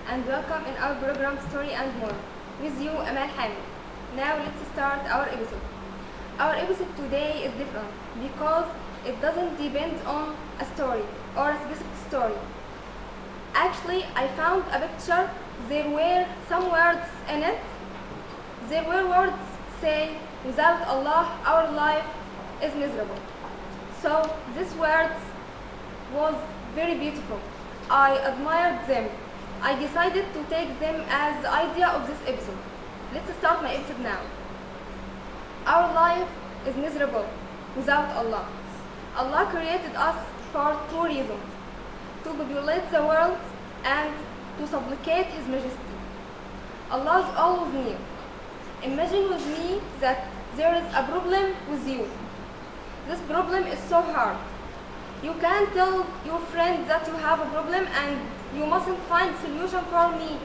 and welcome in our program Story and More with you Amal Hamid. Now let's start our episode. Our episode today is different because it doesn't depend on a story or a specific story. Actually, I found a picture. There were some words in it. There were words say, without Allah, our life is miserable. So these words was very beautiful. I admired them. I decided to take them as the idea of this episode. Let's start my episode now. Our life is miserable without Allah. Allah created us for two reasons: to populate the world and to supplicate His Majesty. Allah is always near. Imagine with me that there is a problem with you. This problem is so hard. You can tell your friend that you have a problem and you mustn't find a solution for me.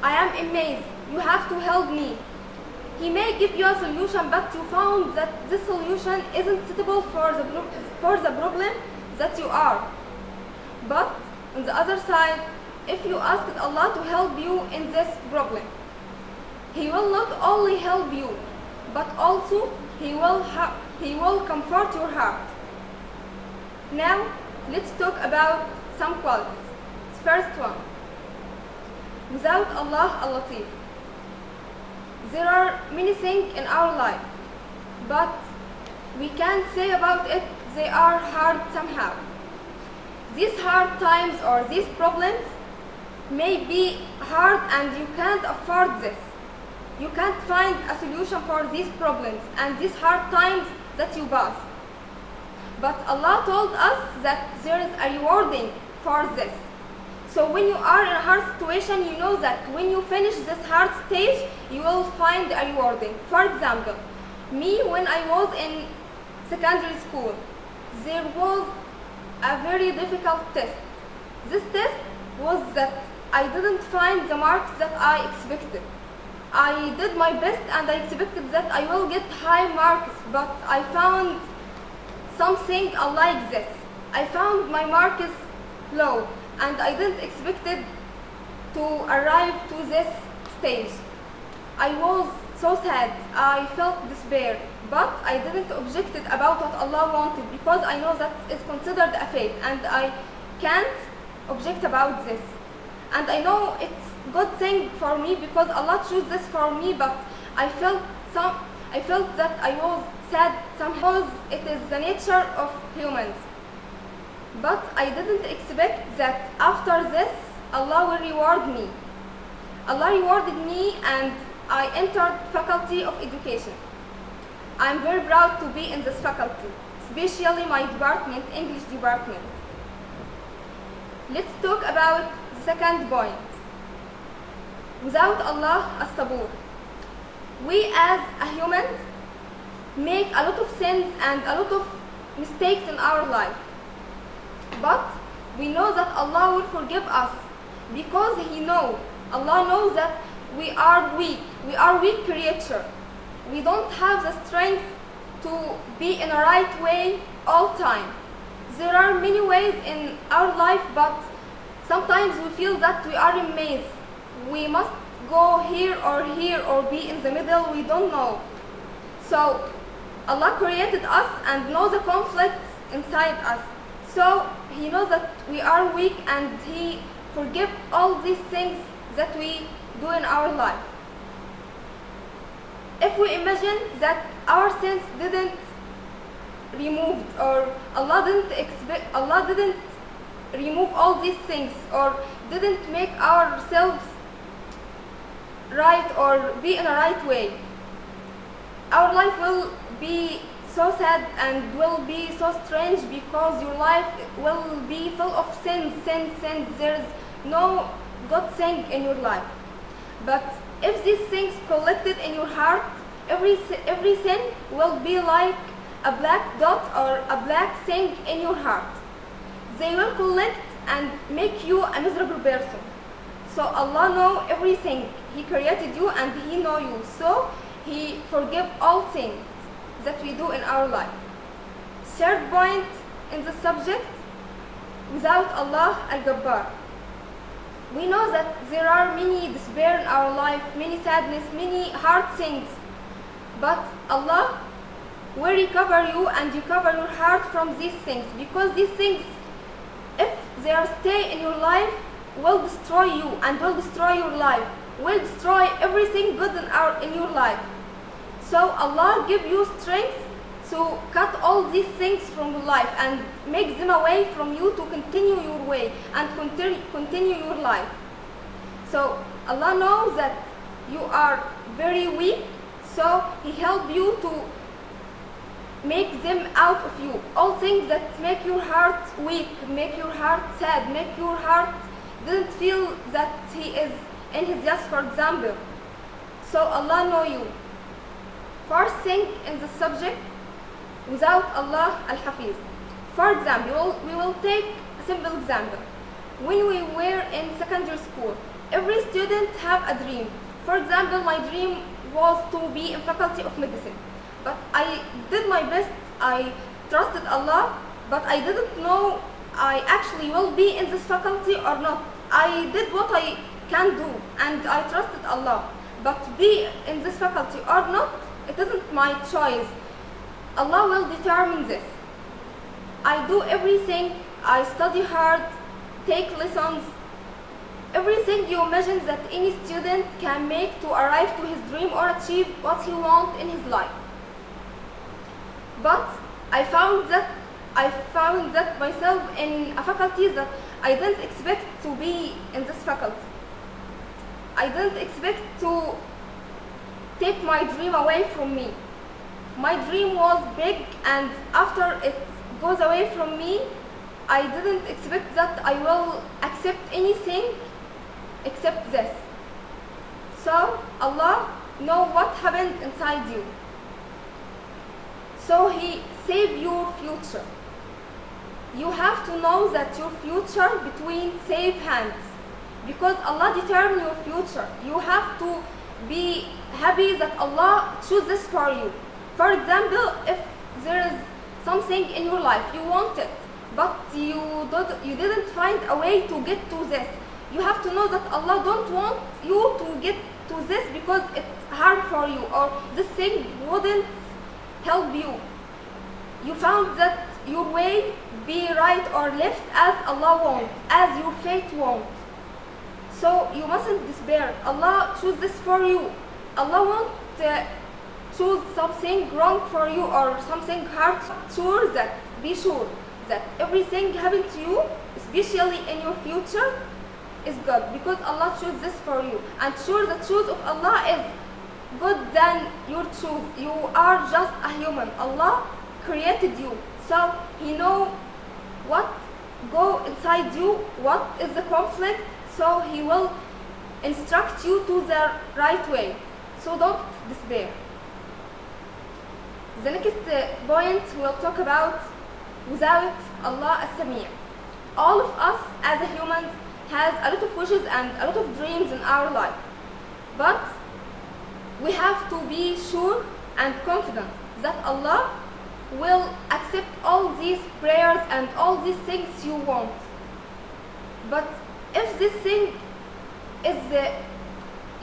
I am amazed. You have to help me. He may give you a solution, but you found that this solution isn't suitable for the problem that you are. But on the other side, if you asked Allah to help you in this problem, He will not only help you, but also He will comfort your heart. Now, let's talk about some qualities. First one, without Allah al-Latif. There are many things in our life, but we can't say about it they are hard somehow. These hard times or these problems may be hard and you can't afford this. You can't find a solution for these problems and these hard times that you pass. But Allah told us that there is a rewarding for this. So when you are in a hard situation, you know that when you finish this hard stage, you will find a rewarding. For example, me when I was in secondary school, there was a very difficult test. This test was that I didn't find the marks that I expected. I did my best and I expected that I will get high marks, but I found something unlike this. I found my marks low and I didn't expect it to arrive to this stage. I was so sad. I felt despair, but I didn't object it about what Allah wanted because I know that it's considered a fate and I can't object about this. And I know it's good thing for me because Allah chose this for me, but I felt that I was sad somehow. It is the nature of humans. But I didn't expect that after this Allah will reward me. Allah rewarded me and I entered Faculty of Education. I'm very proud to be in this faculty, especially my department, English department. Let's talk about the second point. Without Allah as-Sabur. We as a humans make a lot of sins and a lot of mistakes in our life. But we know that Allah will forgive us because Allah knows that we are weak. We are weak creatures. We don't have the strength to be in a right way all time. There are many ways in our life, but sometimes we feel that we are in maze. We must go here or be in the middle. We don't know. So Allah created us and knows the conflicts inside us. So He knows that we are weak and He forgives all these things that we do in our life. If we imagine that our sins didn't removed or Allah didn't remove all these things or didn't make ourselves right or be in a right way, our life will be so sad and will be so strange because your life will be full of sins. There is no good thing in your life. But if these things collected in your heart, every sin will be like a black dot or a black thing in your heart. They will collect and make you a miserable person. So Allah knows everything. He created you and He knows you. So He forgives all things that we do in our life. Third point in the subject, without Allah al-Gabbar. We know that there are many despair in our life, many sadness, many hard things. But Allah will recover you and recover your heart from these things, because these things, if they are stay in your life, will destroy you and will destroy your life, will destroy everything good in your life. So Allah give you strength to cut all these things from your life and make them away from you to continue your way and continue your life. So Allah knows that you are very weak, so He help you to make them out of you. All things that make your heart weak, make your heart sad, make your heart didn't feel that He is in His yes, for example. So Allah know you. First thing in the subject, without Allah al-Hafiz. For example, we will take a simple example. When we were in secondary school, every student have a dream. For example, my dream was to be in faculty of medicine. But I did my best, I trusted Allah, but I didn't know I actually will be in this faculty or not. I did what I can do and I trusted Allah. But to be in this faculty or not, it isn't my choice. Allah will determine this. I do everything, I study hard, take lessons, everything you imagine that any student can make to arrive to his dream or achieve what he wants in his life. But I found that myself in a faculty that I didn't expect to be in this faculty. I didn't expect to take my dream away from me. My dream was big, and after it goes away from me, I didn't expect that I will accept anything except this. So Allah knows what happened inside you. So He saved your future. You have to know that your future between safe hands, because Allah determines your future. You have to be happy that Allah chooses this for you. For example, if there is something in your life you want it, but you didn't find a way to get to this, you have to know that Allah don't want you to get to this because it's hard for you, or this thing wouldn't help you. You found that your way be right or left as Allah wants, as your fate wants. So you mustn't despair. Allah choose this for you. Allah won't choose something wrong for you or something hard. Be sure that everything happened to you, especially in your future, is good, because Allah choose this for you. And sure, the choice of Allah is good than your choice. You are just a human. Allah created you, so He knows what go inside you, what is the conflict, so He will instruct you to the right way. So don't despair. The next point we'll talk about, without Allah as-Sami'. All of us as a humans has a lot of wishes and a lot of dreams in our life, but we have to be sure and confident that Allah will accept all these prayers and all these things you want. But if this thing is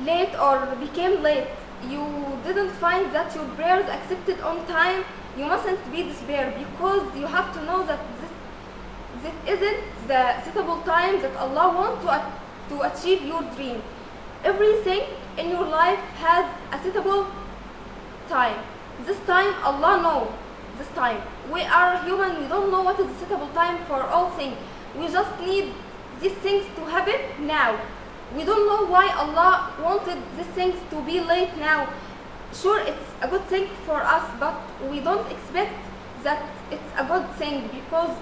late or became late, you didn't find that your prayers accepted on time, you mustn't be despair, because you have to know that this isn't the suitable time that Allah wants to achieve your dream. Everything in your life has a suitable time. This time Allah knows. This time we are human, we don't know what is the suitable time for all things. We just need these things to happen now. We don't know why Allah wanted these things to be late now. Sure, it's a good thing for us, but we don't expect that it's a good thing, because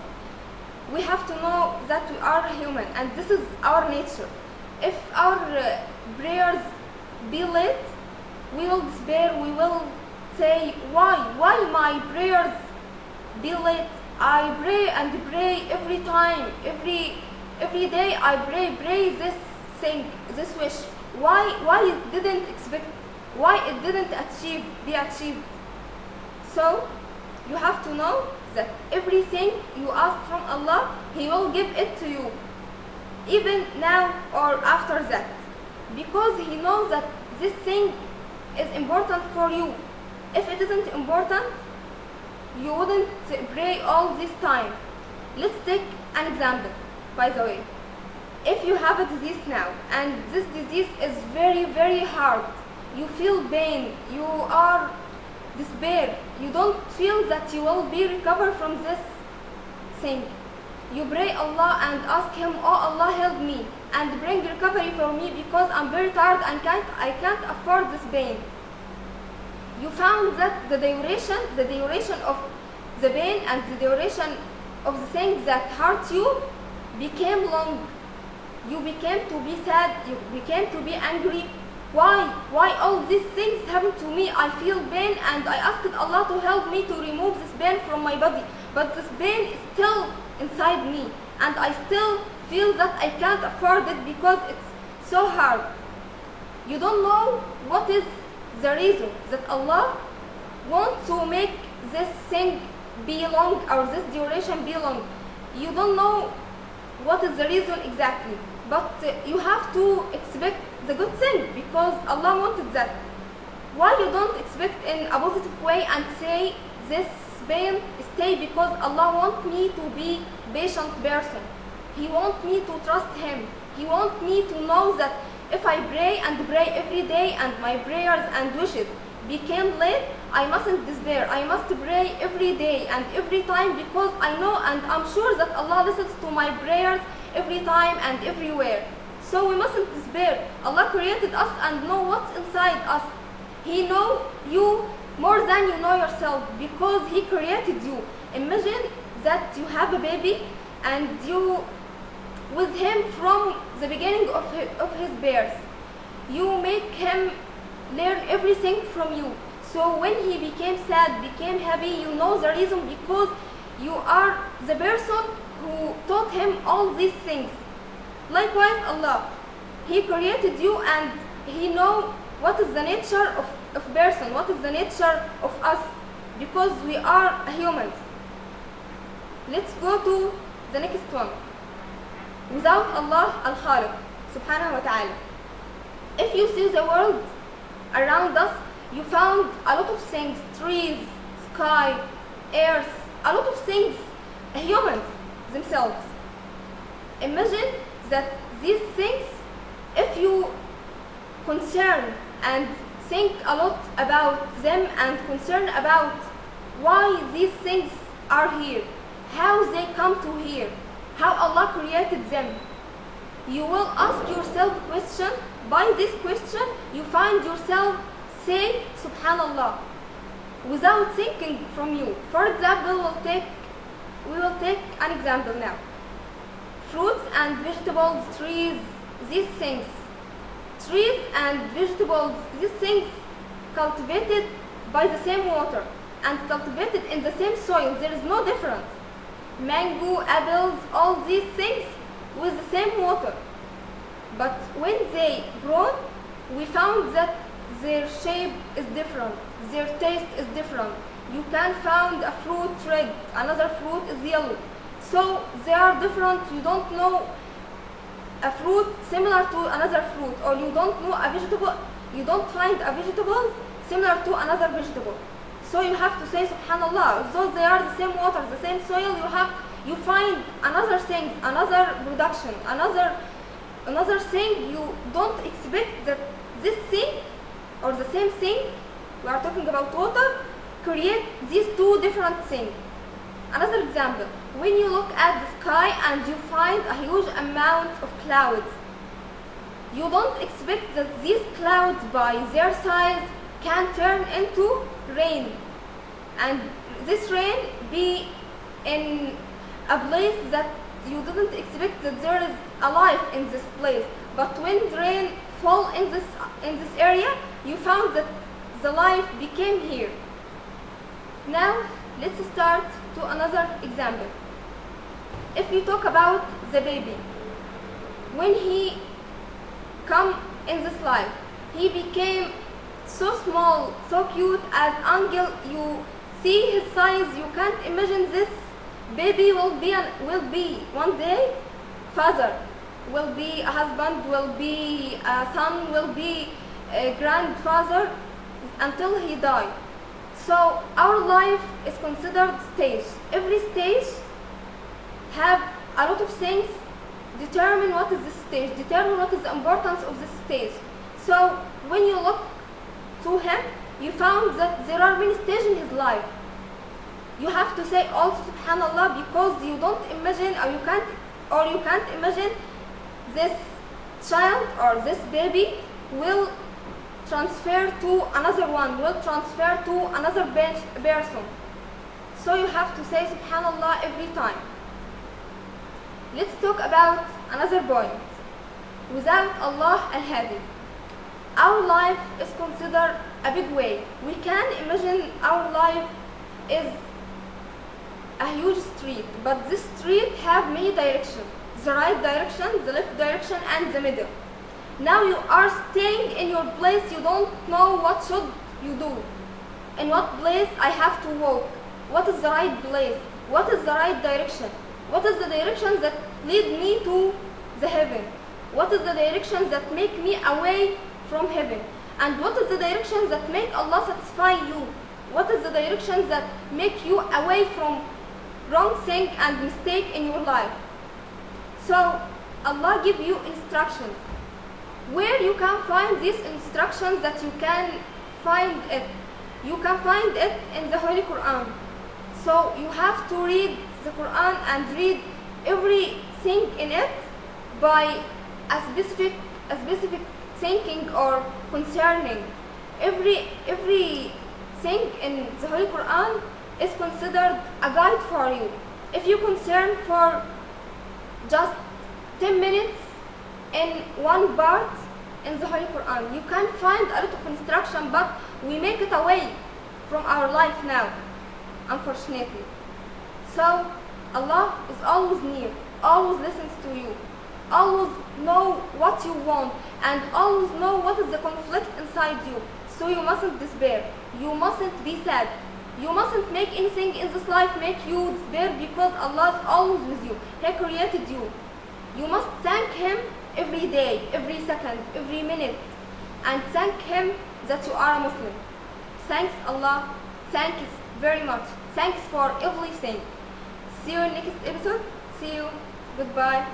we have to know that we are human and this is our nature. If our prayers be late, we will despair, we will say, why my prayers be late? I pray and pray every time, every day I pray this thing, this wish. Why it didn't expect, why it didn't be achieved? So you have to know that everything you ask from Allah, He will give it to you. even now or after that, because he knows that this thing is important for you. If it isn't important, you wouldn't pray all this time. Let's take an example, by the way. If you have a disease now, and this disease is very, very hard, you feel pain, you are despair, you don't feel that you will be recovered from this thing. You pray Allah and ask Him, oh Allah, help me and bring recovery for me because I'm very tired and I can't afford this pain. You found that the duration of the pain and the duration of the things that hurt you became long. You became to be sad, you became to be angry. Why all these things happen to me? I feel pain and I asked Allah to help me to remove this pain from my body, but this pain is still inside me and I still feel that I can't afford it because it's so hard. You don't know what is the reason that Allah wants to make this thing be long or this duration be long. You don't know what is the reason exactly, but you have to expect the good thing because Allah wanted that. Why you don't expect in a positive way and say this pain stay because Allah wants me to be patient person. He wants me to trust Him. He wants me to know that if I pray and pray every day and my prayers and wishes became late, I mustn't despair. I must pray every day and every time because I know and I'm sure that Allah listens to my prayers every time and everywhere. So we mustn't despair. Allah created us and know what's inside us. He knows you more than you know yourself because He created you. Imagine that you have a baby and you with him from the beginning of his birth. You make him learn everything from you. So when he became sad, became happy, you know the reason because you are the person who taught him all these things. Likewise, Allah, He created you and He knows what is the nature of person, what is the nature of us, because we are humans. Let's go to the next one. Without Allah Al-Khaliq Subhanahu wa Ta'ala, if you see the world around us, you found a lot of things, trees, sky, earth, a lot of things, humans themselves. Imagine that these things, if you concern and think a lot about them and concern about why these things are here, how they come to here, how Allah created them, you will ask yourself a question. By this question, you find yourself say Subhanallah without thinking from you. For example, we will take an example now. Fruits and vegetables, trees, these things. Trees and vegetables, these things cultivated by the same water and cultivated in the same soil. There is no difference. Mango, apples, all these things with the same water. But when they grown, we found that their shape is different, their taste is different. You can find a fruit red, another fruit is yellow. So they are different. You don't know a fruit similar to another fruit, or you don't know a vegetable, you don't find a vegetable similar to another vegetable. So you have to say Subhanallah, though they are the same water, the same soil, you find another thing, another production, another thing. You don't expect that this thing or the same thing, we are talking about water, create these two different things. Another example, when you look at the sky and you find a huge amount of clouds, you don't expect that these clouds by their size can turn into rain, and this rain be in a place that you didn't expect that there is a life in this place. But when the rain fall in this area, you found that the life became here. Now let's start to another example. If we talk about the baby, when he come in this life, he became so small, so cute as angel. You see his size, you can't imagine this baby will be one day father. will be a husband, will be a son, will be a grandfather until he dies. So our life is considered stage. Every stage have a lot of things determine what is this stage, determine what is the importance of this stage. So when you look to him, you found that there are many stages in his life. You have to say also subhanallah, because you don't imagine, or you can't imagine this child or this baby will transfer to another one, will transfer to another person. So you have to say subhanallah every time. Let's talk about another point. Without Allah al-Hadi, our life is considered a big way. We can imagine our life is a huge street, but this street have many directions. The right direction, the left direction, and the middle. Now you are staying in your place, you don't know what should you do. In what place I have to walk? What is the right place? What is the right direction? What is the direction that lead me to the heaven? What is the direction that make me away from heaven? And what is the direction that make Allah satisfy you? What is the direction that make you away from wrong thing and mistake in your life? So Allah give you instructions. Where you can find these instructions that you can find it? You can find it in the Holy Quran. So you have to read the Quran and read everything in it by a specific thinking or concerning. Everything in the Holy Quran is considered a guide for you. If you concern for just 10 minutes in one part in the Holy Quran, you can find a lot of instruction, but we make it away from our life now, unfortunately. So Allah is always near, always listens to you, always know what you want, and always know what is the conflict inside you. So you mustn't despair, you mustn't be sad, you mustn't make anything in this life make you despair, because Allah is always with you. He created you. You must thank Him every day, every second, every minute, and thank Him that you are a Muslim. Thanks Allah, thanks very much. Thanks for everything. See you in next episode. See you. Goodbye.